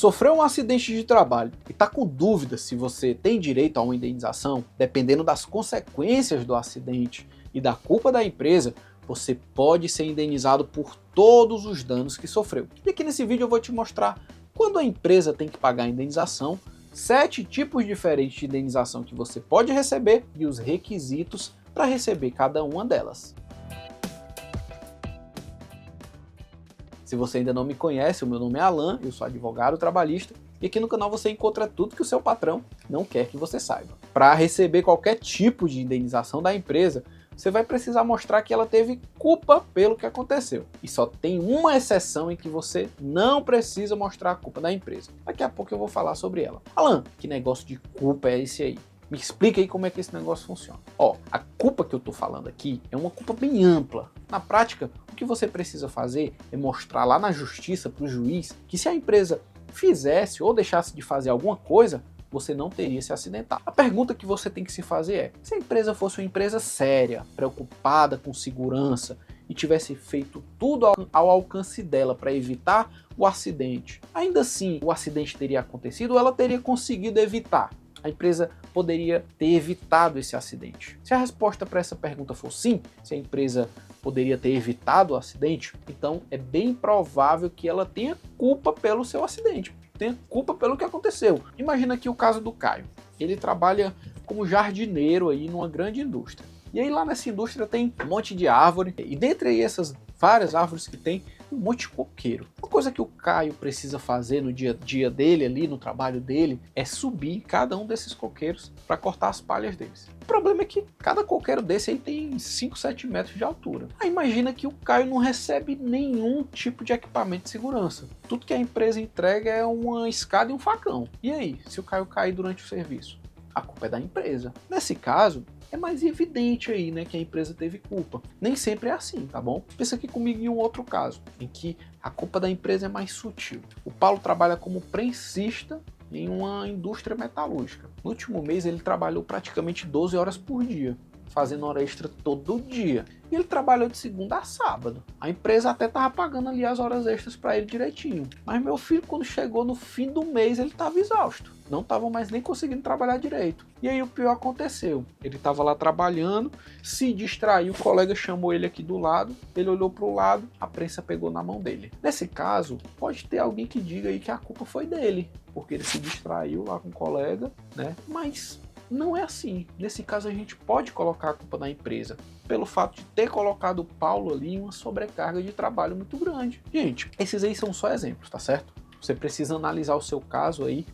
Sofreu um acidente de trabalho e está com dúvida se você tem direito a uma indenização, dependendo das consequências do acidente e da culpa da empresa, você pode ser indenizado por todos os danos que sofreu. E aqui nesse vídeo eu vou te mostrar quando a empresa tem que pagar a indenização, 7 tipos diferentes de indenização que você pode receber e os requisitos para receber cada uma delas. Se você ainda não me conhece, o meu nome é Alan, eu sou advogado trabalhista e aqui no canal você encontra tudo que o seu patrão não quer que você saiba. Para receber qualquer tipo de indenização da empresa, você vai precisar mostrar que ela teve culpa pelo que aconteceu. E só tem uma exceção em que você não precisa mostrar a culpa da empresa. Daqui a pouco eu vou falar sobre ela. Alan, que negócio de culpa é esse aí? Me explica aí como é que esse negócio funciona. Ó, a culpa que eu tô falando aqui é uma culpa bem ampla. Na prática, o que você precisa fazer é mostrar lá na justiça para o juiz que se a empresa fizesse ou deixasse de fazer alguma coisa, você não teria se acidentado. A pergunta que você tem que se fazer é: se a empresa fosse uma empresa séria, preocupada com segurança e tivesse feito tudo ao alcance dela para evitar o acidente, ainda assim o acidente teria acontecido ou ela teria conseguido evitar? A empresa poderia ter evitado esse acidente? Se a resposta para essa pergunta for sim, se a empresa poderia ter evitado o acidente, então é bem provável que ela tenha culpa pelo seu acidente, tenha culpa pelo que aconteceu. Imagina aqui o caso do Caio. Ele trabalha como jardineiro aí numa grande indústria. E aí lá nessa indústria tem um monte de árvore, e dentre aí essas várias árvores que tem, um monte de coqueiro. Uma coisa que o Caio precisa fazer no dia a dia dele, ali no trabalho dele, é subir cada um desses coqueiros para cortar as palhas deles. O problema é que cada coqueiro desse aí tem 5, 7 metros de altura. Aí imagina que o Caio não recebe nenhum tipo de equipamento de segurança. Tudo que a empresa entrega é uma escada e um facão. E aí, se o Caio cair durante o serviço? A culpa é da empresa. Nesse caso, é mais evidente aí, né, que a empresa teve culpa. Nem sempre é assim, tá bom? Pensa aqui comigo em um outro caso, em que a culpa da empresa é mais sutil. O Paulo trabalha como prensista em uma indústria metalúrgica. No último mês ele trabalhou praticamente 12 horas por dia, fazendo hora extra todo dia. E ele trabalhou de segunda a sábado. A empresa até estava pagando ali as horas extras para ele direitinho. Mas meu filho, quando chegou no fim do mês, ele estava exausto. Não estava mais nem conseguindo trabalhar direito. E aí o pior aconteceu. Ele estava lá trabalhando, se distraiu, o colega chamou ele aqui do lado, ele olhou para o lado, a prensa pegou na mão dele. Nesse caso, pode ter alguém que diga aí que a culpa foi dele, porque ele se distraiu lá com o colega, né? Mas não é assim. Nesse caso a gente pode colocar a culpa na empresa, pelo fato de ter colocado o Paulo ali em uma sobrecarga de trabalho muito grande. Gente, esses aí são só exemplos, tá certo? Você precisa analisar o seu caso aí,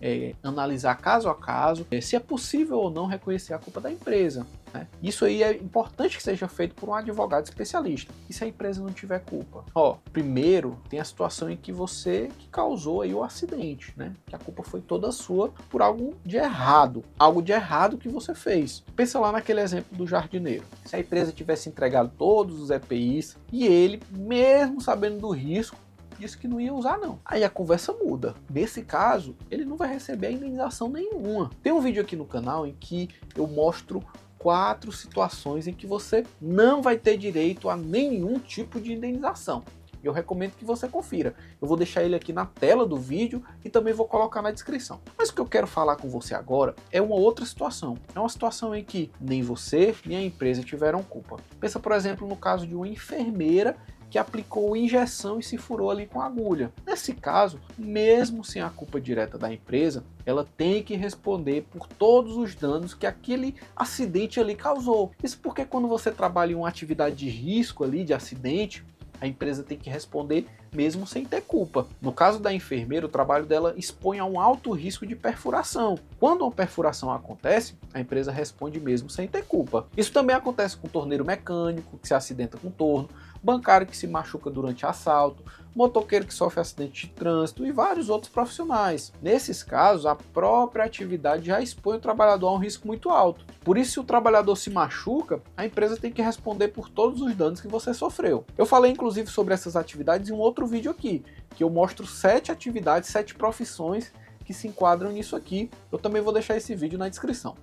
analisar caso a caso, se é possível ou não reconhecer a culpa da empresa, né? Isso aí é importante que seja feito por um advogado especialista. E se a empresa não tiver culpa? Ó, primeiro tem a situação em que você que causou aí o acidente, né? Que a culpa foi toda sua por algo de errado que você fez. Pensa lá naquele exemplo do jardineiro. Se a empresa tivesse entregado todos os EPIs e ele, mesmo sabendo do risco, disse que não ia usar não. Aí a conversa muda. Nesse caso, ele não vai receber indenização nenhuma. Tem um vídeo aqui no canal em que eu mostro 4 situações em que você não vai ter direito a nenhum tipo de indenização. Eu recomendo que você confira. Eu vou deixar ele aqui na tela do vídeo e também vou colocar na descrição. Mas o que eu quero falar com você agora é uma outra situação. É uma situação em que nem você nem a empresa tiveram culpa. Pensa, por exemplo, no caso de uma enfermeira que aplicou injeção e se furou ali com agulha. Nesse caso, mesmo sem a culpa direta da empresa, ela tem que responder por todos os danos que aquele acidente ali causou. Isso porque quando você trabalha em uma atividade de risco ali, de acidente, a empresa tem que responder mesmo sem ter culpa. No caso da enfermeira, o trabalho dela expõe a um alto risco de perfuração. Quando uma perfuração acontece, a empresa responde mesmo sem ter culpa. Isso também acontece com torneiro mecânico, que se acidenta com torno, bancário que se machuca durante assalto, motoqueiro que sofre acidente de trânsito e vários outros profissionais. Nesses casos, a própria atividade já expõe o trabalhador a um risco muito alto. Por isso, se o trabalhador se machuca, a empresa tem que responder por todos os danos que você sofreu. Eu falei inclusive sobre essas atividades em um outro vídeo aqui, que eu mostro 7 atividades, 7 profissões que se enquadram nisso aqui. Eu também vou deixar esse vídeo na descrição.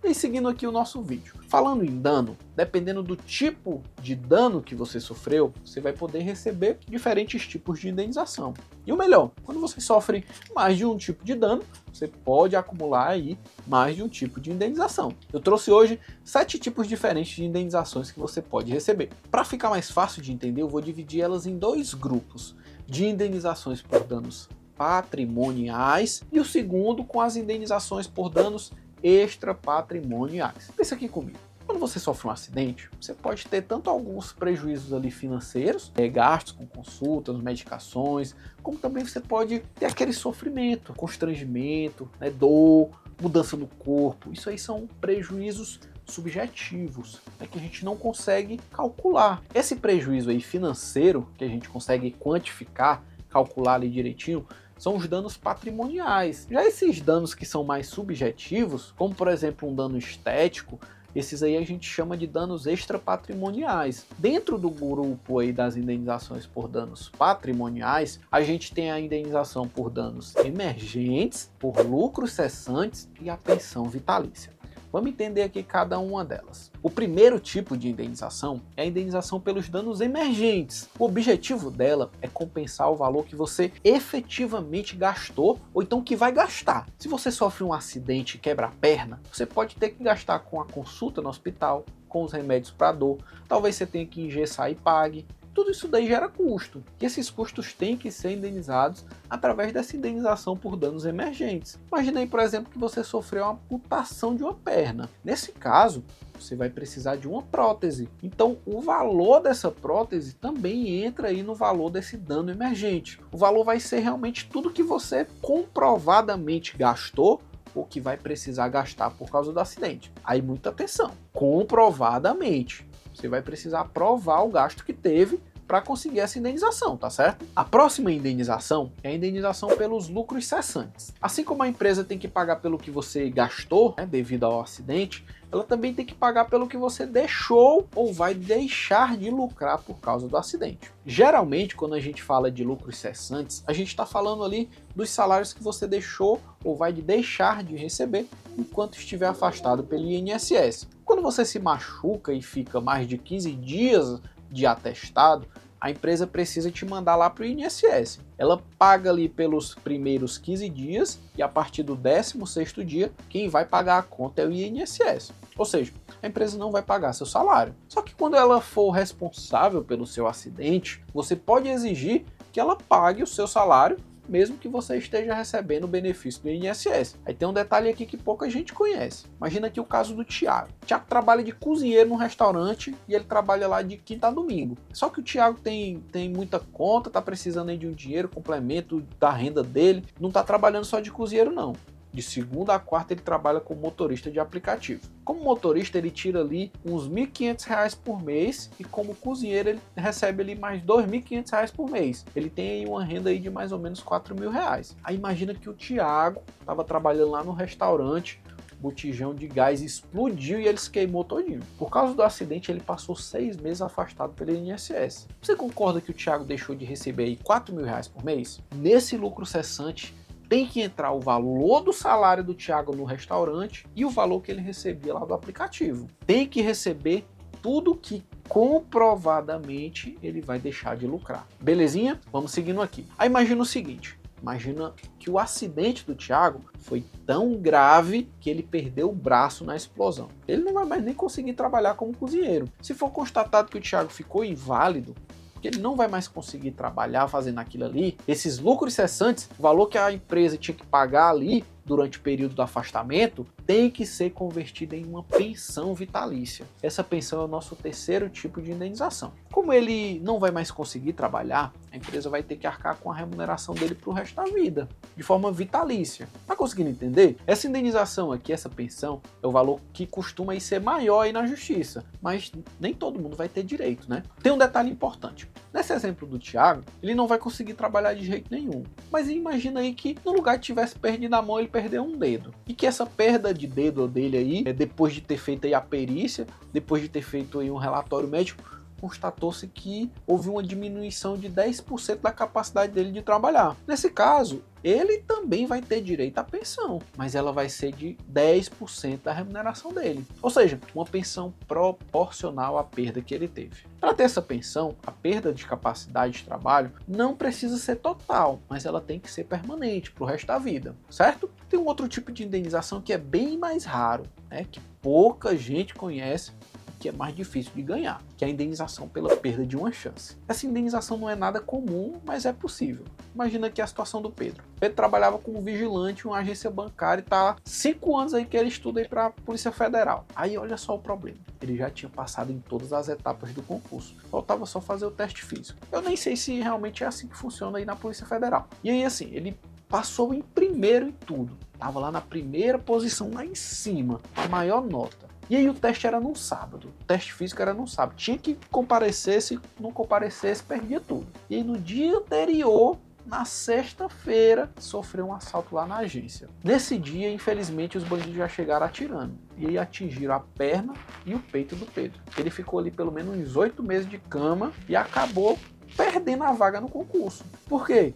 E seguindo aqui o nosso vídeo. Falando em dano, dependendo do tipo de dano que você sofreu, você vai poder receber diferentes tipos de indenização. E o melhor, quando você sofre mais de um tipo de dano, você pode acumular aí mais de um tipo de indenização. Eu trouxe hoje 7 tipos diferentes de indenizações que você pode receber. Para ficar mais fácil de entender, eu vou dividir elas em 2 grupos de indenizações por danos patrimoniais e o segundo com as indenizações por danos extrapatrimoniais. Pensa aqui comigo. Quando você sofre um acidente, você pode ter tanto alguns prejuízos ali financeiros, gastos com consultas, medicações, como também você pode ter aquele sofrimento, constrangimento, dor, mudança no corpo. Isso aí são prejuízos subjetivos, que a gente não consegue calcular. Esse prejuízo aí financeiro, que a gente consegue quantificar, calcular ali direitinho, são os danos patrimoniais. Já esses danos que são mais subjetivos, como por exemplo um dano estético, esses aí a gente chama de danos extrapatrimoniais. Dentro do grupo aí das indenizações por danos patrimoniais, a gente tem a indenização por danos emergentes, por lucros cessantes e a pensão vitalícia. Vamos entender aqui cada uma delas. O primeiro tipo de indenização é a indenização pelos danos emergentes. O objetivo dela é compensar o valor que você efetivamente gastou ou então que vai gastar. Se você sofre um acidente e quebra a perna, você pode ter que gastar com a consulta no hospital, com os remédios para dor, talvez você tenha que engessar e pague. Tudo isso daí gera custo, e esses custos têm que ser indenizados através dessa indenização por danos emergentes. Imagina aí, por exemplo, que você sofreu uma amputação de uma perna. Nesse caso, você vai precisar de uma prótese. Então, o valor dessa prótese também entra aí no valor desse dano emergente. O valor vai ser realmente tudo que você comprovadamente gastou ou que vai precisar gastar por causa do acidente. Aí, muita atenção. Comprovadamente. Você vai precisar provar o gasto que teve para conseguir essa indenização, tá certo? A próxima indenização é a indenização pelos lucros cessantes. Assim como a empresa tem que pagar pelo que você gastou, devido ao acidente, ela também tem que pagar pelo que você deixou ou vai deixar de lucrar por causa do acidente. Geralmente, quando a gente fala de lucros cessantes, a gente está falando ali dos salários que você deixou ou vai deixar de receber enquanto estiver afastado pelo INSS. Quando você se machuca e fica mais de 15 dias de atestado, a empresa precisa te mandar lá para o INSS. Ela paga ali pelos primeiros 15 dias e a partir do 16º dia, quem vai pagar a conta é o INSS. Ou seja, a empresa não vai pagar seu salário. Só que quando ela for responsável pelo seu acidente, você pode exigir que ela pague o seu salário, mesmo que você esteja recebendo o benefício do INSS. Aí tem um detalhe aqui que pouca gente conhece. Imagina aqui o caso do Thiago. O Thiago trabalha de cozinheiro num restaurante e ele trabalha lá de quinta a domingo. Só que o Thiago tem muita conta, tá precisando aí de um dinheiro, complemento da renda dele. Não tá trabalhando só de cozinheiro não. De segunda a quarta ele trabalha como motorista de aplicativo. Como motorista ele tira ali uns R$ 1.500 por mês e como cozinheiro ele recebe ali mais R$ 2.500 por mês. Ele tem aí uma renda aí de mais ou menos R$ 4.000. Aí imagina que o Thiago estava trabalhando lá no restaurante, o botijão de gás explodiu e ele se queimou todinho. Por causa do acidente ele passou 6 meses afastado pelo INSS. Você concorda que o Thiago deixou de receber aí R$ 4.000 por mês? Nesse lucro cessante tem que entrar o valor do salário do Thiago no restaurante e o valor que ele recebia lá do aplicativo. Tem que receber tudo que comprovadamente ele vai deixar de lucrar. Belezinha? Vamos seguindo aqui. Aí imagina o seguinte, imagina que o acidente do Thiago foi tão grave que ele perdeu o braço na explosão. Ele não vai mais nem conseguir trabalhar como cozinheiro. Se for constatado que o Thiago ficou inválido, que ele não vai mais conseguir trabalhar fazendo aquilo ali, esses lucros cessantes, o valor que a empresa tinha que pagar ali durante o período do afastamento, tem que ser convertido em uma pensão vitalícia. Essa pensão é o nosso terceiro tipo de indenização. Como ele não vai mais conseguir trabalhar, a empresa vai ter que arcar com a remuneração dele para o resto da vida, de forma vitalícia. Tá conseguindo entender? Essa indenização aqui, essa pensão, é o valor que costuma ser maior aí na justiça, mas nem todo mundo vai ter direito, né? Tem um detalhe importante. Nesse exemplo do Thiago, ele não vai conseguir trabalhar de jeito nenhum. Mas imagina aí que no lugar que tivesse perdido a mão, ele perdeu um dedo. E que essa perda de dedo dele aí, depois de ter feito aí a perícia, depois de ter feito aí um relatório médico, constatou-se que houve uma diminuição de 10% da capacidade dele de trabalhar. Nesse caso, ele também vai ter direito à pensão, mas ela vai ser de 10% da remuneração dele. Ou seja, uma pensão proporcional à perda que ele teve. Para ter essa pensão, a perda de capacidade de trabalho não precisa ser total, mas ela tem que ser permanente para o resto da vida, certo? Tem um outro tipo de indenização que é bem mais raro, né, que pouca gente conhece, que é mais difícil de ganhar, que é a indenização pela perda de uma chance. Essa indenização não é nada comum, mas é possível. Imagina aqui a situação do Pedro. Pedro trabalhava como vigilante em uma agência bancária e está há 5 anos aí que ele estuda aí para a Polícia Federal. Aí olha só o problema. Ele já tinha passado em todas as etapas do concurso. Faltava só fazer o teste físico. Eu nem sei se realmente é assim que funciona aí na Polícia Federal. E aí assim, ele passou em primeiro em tudo. Tava lá na primeira posição, lá em cima, a maior nota. E aí o teste era no sábado, o teste físico era no sábado. Tinha que comparecer, se não comparecesse, perdia tudo. E aí no dia anterior, na sexta-feira, sofreu um assalto lá na agência. Nesse dia, infelizmente, os bandidos já chegaram atirando. E aí atingiram a perna e o peito do Pedro. Ele ficou ali pelo menos uns 8 meses de cama e acabou perdendo a vaga no concurso. Por quê?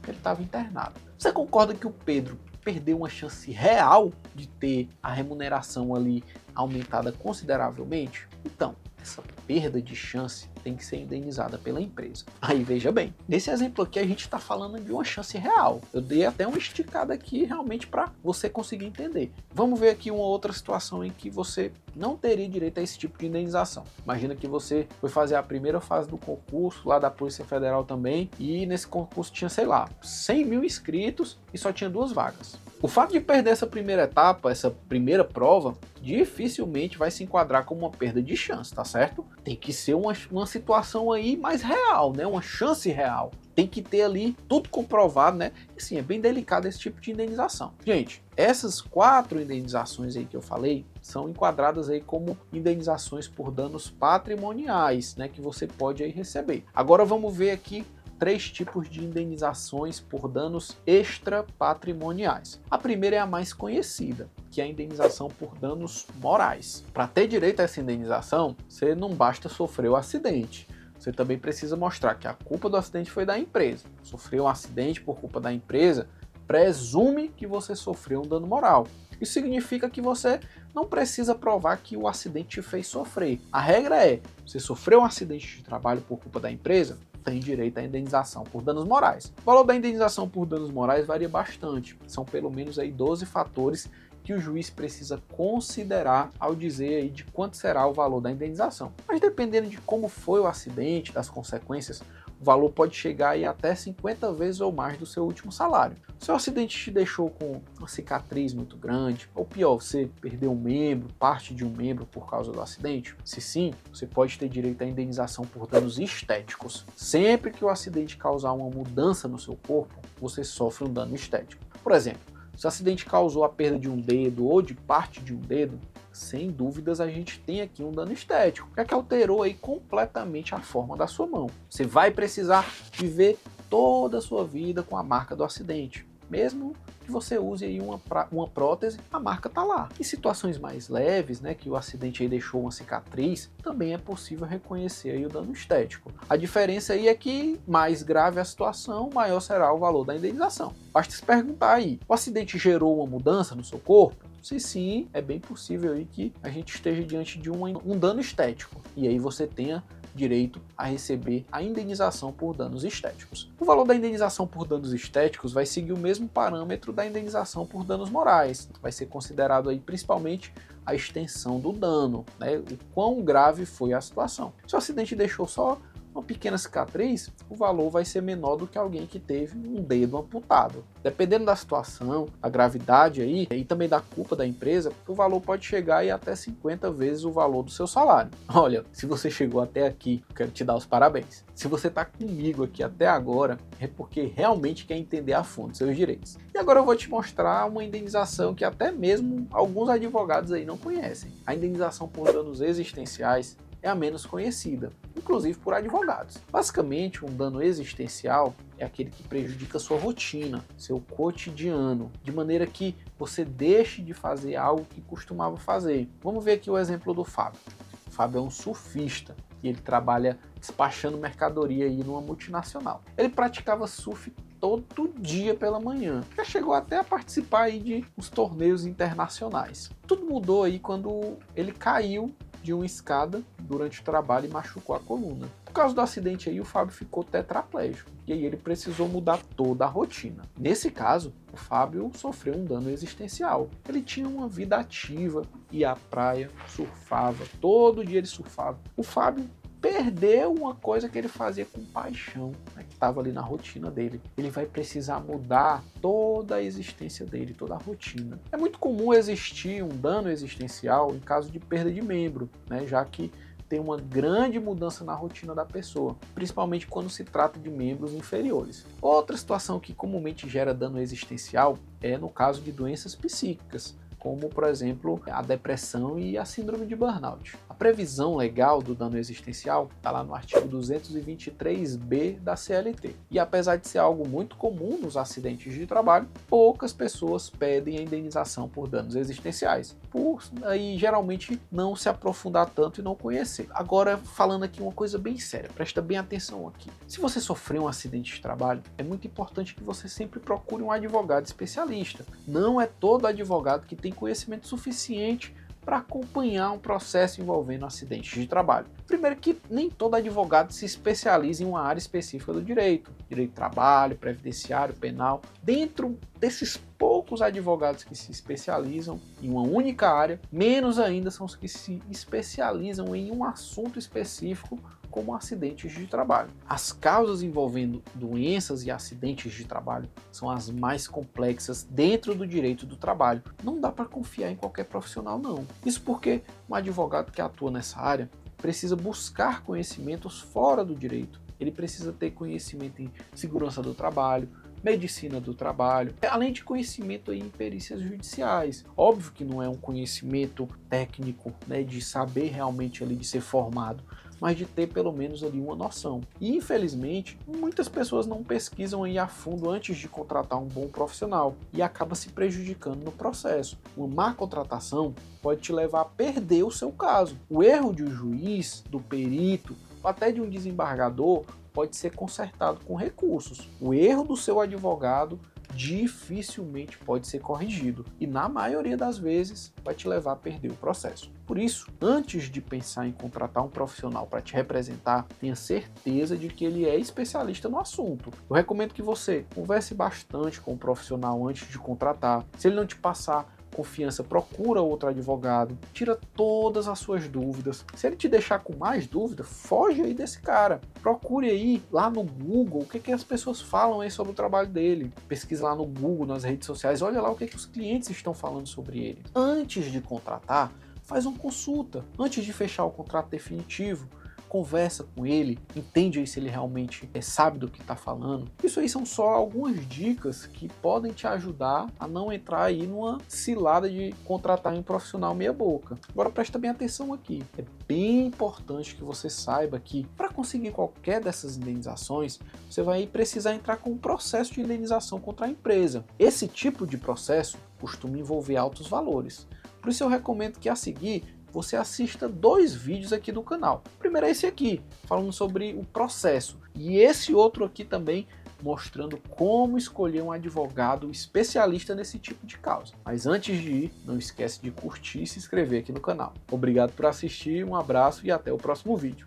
Ele estava internado. Você concorda que o Pedro perdeu uma chance real de ter a remuneração ali aumentada consideravelmente? Então, essa perda de chance tem que ser indenizada pela empresa. Aí veja bem, nesse exemplo aqui a gente está falando de uma chance real. Eu dei até uma esticada aqui realmente para você conseguir entender. Vamos ver aqui uma outra situação em que você não teria direito a esse tipo de indenização. Imagina que você foi fazer a primeira fase do concurso lá da Polícia Federal também e nesse concurso tinha, sei lá, 100 mil inscritos e só tinha 2 vagas. O fato de perder essa primeira etapa, essa primeira prova, dificilmente vai se enquadrar como uma perda de chance, tá certo? Tem que ser uma situação aí mais real, né? Uma chance real. Tem que ter ali tudo comprovado, né? E sim, é bem delicado esse tipo de indenização. Gente, essas 4 indenizações aí que eu falei são enquadradas aí como indenizações por danos patrimoniais, né? Que você pode aí receber. Agora vamos ver aqui 3 tipos de indenizações por danos extrapatrimoniais. A primeira é a mais conhecida, que é a indenização por danos morais. Para ter direito a essa indenização, você não basta sofrer o acidente. Você também precisa mostrar que a culpa do acidente foi da empresa. Sofreu um acidente por culpa da empresa, presume que você sofreu um dano moral. Isso significa que você não precisa provar que o acidente te fez sofrer. A regra é, você sofreu um acidente de trabalho por culpa da empresa, tem direito à indenização por danos morais. O valor da indenização por danos morais varia bastante. São pelo menos aí 12 fatores que o juiz precisa considerar ao dizer aí de quanto será o valor da indenização. Mas dependendo de como foi o acidente, das consequências, o valor pode chegar aí até 50 vezes ou mais do seu último salário. Se o acidente te deixou com uma cicatriz muito grande, ou pior, você perdeu um membro, parte de um membro por causa do acidente, se sim, você pode ter direito à indenização por danos estéticos. Sempre que o acidente causar uma mudança no seu corpo, você sofre um dano estético. Por exemplo, se o acidente causou a perda de um dedo ou de parte de um dedo, sem dúvidas a gente tem aqui um dano estético, que alterou aí completamente a forma da sua mão. Você vai precisar viver toda a sua vida com a marca do acidente. Mesmo que você use aí uma prótese, a marca tá lá. Em situações mais leves, né, que o acidente aí deixou uma cicatriz, também é possível reconhecer aí o dano estético. A diferença aí é que mais grave a situação, maior será o valor da indenização. Basta se perguntar aí, o acidente gerou uma mudança no seu corpo? Se sim, é bem possível aí que a gente esteja diante de um dano estético. E aí você tenha direito a receber a indenização por danos estéticos. O valor da indenização por danos estéticos vai seguir o mesmo parâmetro da indenização por danos morais. Vai ser considerado aí principalmente a extensão do dano, né? O quão grave foi a situação. Se o acidente deixou só uma pequena cicatriz, o valor vai ser menor do que alguém que teve um dedo amputado. Dependendo da situação, a gravidade aí e também da culpa da empresa, o valor pode chegar aí até 50 vezes o valor do seu salário. Olha, se você chegou até aqui, eu quero te dar os parabéns. Se você está comigo aqui até agora, é porque realmente quer entender a fundo seus direitos. E agora eu vou te mostrar uma indenização que até mesmo alguns advogados aí não conhecem. A indenização por danos existenciais é a menos conhecida, inclusive por advogados. Basicamente, um dano existencial é aquele que prejudica sua rotina, seu cotidiano, de maneira que você deixe de fazer algo que costumava fazer. Vamos ver aqui o exemplo do Fábio. O Fábio é um surfista e ele trabalha despachando mercadoria aí numa multinacional. Ele praticava surf todo dia pela manhã, já chegou até a participar aí de uns torneios internacionais. Tudo mudou aí quando ele caiu de uma escada durante o trabalho e machucou a coluna. Por causa do acidente aí, o Fábio ficou tetraplégico e aí ele precisou mudar toda a rotina. Nesse caso, o Fábio sofreu um dano existencial. Ele tinha uma vida ativa, ia à praia, surfava, todo dia ele surfava. O Fábio perdeu uma coisa que ele fazia com paixão, né, que estava ali na rotina dele. Ele vai precisar mudar toda a existência dele, toda a rotina. É muito comum existir um dano existencial em caso de perda de membro, né, já que tem uma grande mudança na rotina da pessoa, principalmente quando se trata de membros inferiores. Outra situação que comumente gera dano existencial é no caso de doenças psíquicas, como, por exemplo, a depressão e a síndrome de burnout. A previsão legal do dano existencial está lá no artigo 223b da CLT. E apesar de ser algo muito comum nos acidentes de trabalho, poucas pessoas pedem a indenização por danos existenciais, por aí geralmente não se aprofundar tanto e não conhecer. Agora, falando aqui uma coisa bem séria, presta bem atenção aqui. Se você sofreu um acidente de trabalho, é muito importante que você sempre procure um advogado especialista. Não é todo advogado que tem conhecimento suficiente para acompanhar um processo envolvendo acidentes de trabalho. Primeiro que nem todo advogado se especializa em uma área específica do direito. Direito do trabalho, previdenciário, penal. Dentro desses poucos advogados que se especializam em uma única área, menos ainda são os que se especializam em um assunto específico, como acidentes de trabalho. As causas envolvendo doenças e acidentes de trabalho são as mais complexas dentro do direito do trabalho. Não dá para confiar em qualquer profissional, não. Isso porque um advogado que atua nessa área precisa buscar conhecimentos fora do direito. Ele precisa ter conhecimento em segurança do trabalho, medicina do trabalho, além de conhecimento em perícias judiciais. Óbvio que não é um conhecimento técnico, né, de saber realmente ali, de ser formado, mas de ter pelo menos ali uma noção. E infelizmente, muitas pessoas não pesquisam aí a fundo antes de contratar um bom profissional e acaba se prejudicando no processo. Uma má contratação pode te levar a perder o seu caso. O erro de um juiz, do perito, ou até de um desembargador pode ser consertado com recursos. O erro do seu advogado dificilmente pode ser corrigido e na maioria das vezes vai te levar a perder o processo. Por isso, antes de pensar em contratar um profissional para te representar, tenha certeza de que ele é especialista no assunto. Eu recomendo que você converse bastante com o profissional antes de contratar. Se ele não te passar confiança, procura outro advogado, tira todas as suas dúvidas. Se ele te deixar com mais dúvida, foge aí desse cara. Procure aí lá no Google o que as pessoas falam aí sobre o trabalho dele. Pesquisa lá no Google, nas redes sociais, olha lá o que os clientes estão falando sobre ele. Antes de contratar, faz uma consulta. Antes de fechar o contrato definitivo, conversa com ele, entende aí se ele realmente sabe do que está falando. Isso aí são só algumas dicas que podem te ajudar a não entrar aí numa cilada de contratar um profissional meia boca. Agora presta bem atenção aqui. É bem importante que você saiba que para conseguir qualquer dessas indenizações, você vai precisar entrar com um processo de indenização contra a empresa. Esse tipo de processo costuma envolver altos valores. Por isso eu recomendo que a seguir você assista 2 vídeos aqui do canal. O primeiro é esse aqui, falando sobre o processo. E esse outro aqui também, mostrando como escolher um advogado especialista nesse tipo de causa. Mas antes de ir, não esquece de curtir e se inscrever aqui no canal. Obrigado por assistir, um abraço e até o próximo vídeo.